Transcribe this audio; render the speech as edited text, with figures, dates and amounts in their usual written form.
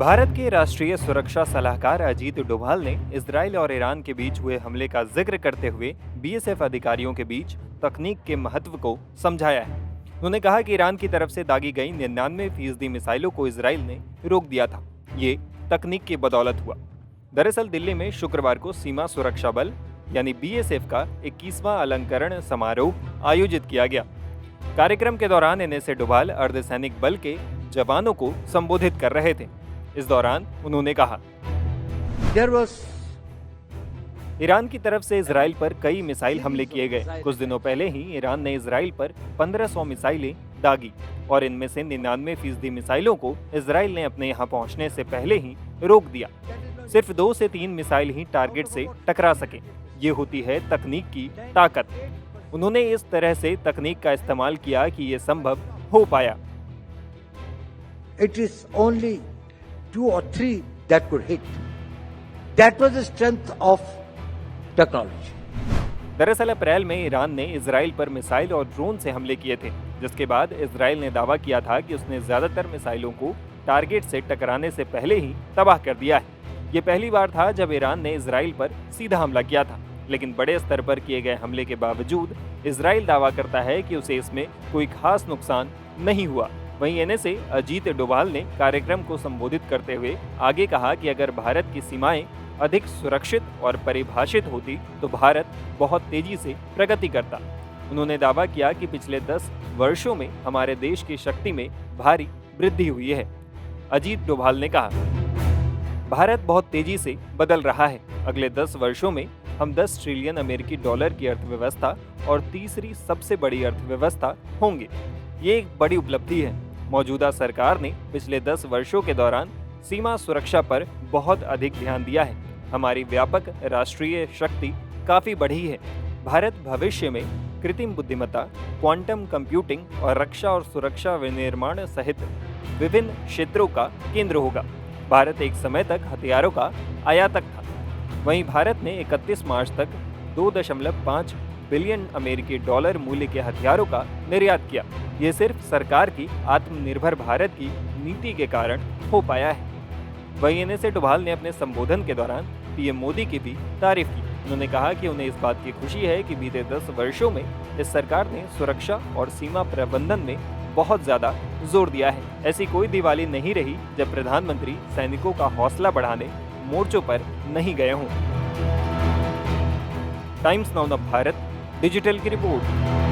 भारत के राष्ट्रीय सुरक्षा सलाहकार अजीत डोभाल ने इजराइल और ईरान के बीच हुए हमले का जिक्र करते हुए बीएसएफ अधिकारियों के बीच तकनीक के महत्व को समझाया है। उन्होंने कहा कि ईरान की तरफ से दागी गई 99% मिसाइलों को इजराइल ने रोक दिया था। ये तकनीक की बदौलत हुआ। दरअसल दिल्ली में शुक्रवार को सीमा सुरक्षा बल यानी बीएसएफ का 21वां अलंकरण समारोह आयोजित किया गया। कार्यक्रम के दौरान एनएसए डोभाल अर्धसैनिक बल के जवानों को संबोधित कर रहे थे। इस दौरान उन्होंने कहा, ईरान की तरफ से इजराइल पर कई मिसाइल हमले किए गए। कुछ दिनों पहले ही ईरान ने इजराइल पर 1500 मिसाइलें दागी और इनमें से 99% मिसाइलों को इजराइल ने अपने यहाँ पहुँचने से पहले ही रोक दिया। सिर्फ 2 से 3 मिसाइल ही टारगेट से टकरा सके। ये होती है तकनीक की ताकत। उन्होंने इस तरह से तकनीक का इस्तेमाल किया कि ये संभव हो पाया। It is only 2 or 3 that could hit. That was the strength of technology. दरअसल अप्रैल में ईरान ने इजराइल पर मिसाइल और ड्रोन से हमले किए थे, जिसके बाद इजराइल ने दावा किया था कि उसने ज्यादातर मिसाइलों को टारगेट से टकराने से पहले ही तबाह कर दिया है। ये पहली बार था जब ईरान ने इजराइल पर सीधा हमला किया था, लेकिन बड़े स्तर पर किए गए हमले के बावजूद इजराइल दावा करता है कि उसे इसमें कोई खास नुकसान नहीं हुआ। वहीं एनएसए अजीत डोभाल ने कार्यक्रम को संबोधित करते हुए आगे कहा कि अगर भारत की सीमाएं अधिक सुरक्षित और परिभाषित होती तो भारत बहुत तेजी से प्रगति करता। उन्होंने दावा किया कि पिछले 10 वर्षों में हमारे देश की शक्ति में भारी वृद्धि हुई है। अजीत डोभाल ने कहा, भारत बहुत तेजी से बदल रहा है। अगले 10 वर्षों में हम 10 ट्रिलियन अमेरिकी डॉलर की अर्थव्यवस्था और तीसरी सबसे बड़ी अर्थव्यवस्था होंगे। ये एक बड़ी उपलब्धि है। मौजूदा सरकार ने पिछले 10 वर्षों के दौरान सीमा सुरक्षा पर बहुत अधिक ध्यान दिया है। हमारी व्यापक राष्ट्रीय शक्ति काफी बढ़ी है। भारत भविष्य में कृत्रिम बुद्धिमत्ता, क्वांटम कंप्यूटिंग और रक्षा और सुरक्षा विनिर्माण सहित विभिन्न क्षेत्रों का केंद्र होगा। भारत एक समय तक हथियारों का आयातक था। वहीं भारत ने 31 मार्च तक 2.5 बिलियन अमेरिकी डॉलर मूल्य के हथियारों का निर्यात किया। ये सिर्फ सरकार की आत्मनिर्भर भारत की नीति के कारण हो पाया है। वहीं एनएसए डोभाल ने अपने संबोधन के दौरान पीएम मोदी की भी तारीफ की। उन्होंने कहा कि उन्हें इस बात की खुशी है कि बीते 10 वर्षों में इस सरकार ने सुरक्षा और सीमा प्रबंधन में बहुत ज्यादा जोर दिया है। ऐसी कोई दिवाली नहीं रही जब प्रधानमंत्री सैनिकों का हौसला बढ़ाने मोर्चों पर नहीं गए हों। टाइम्स नाउ भारत डिजिटल की रिपोर्ट।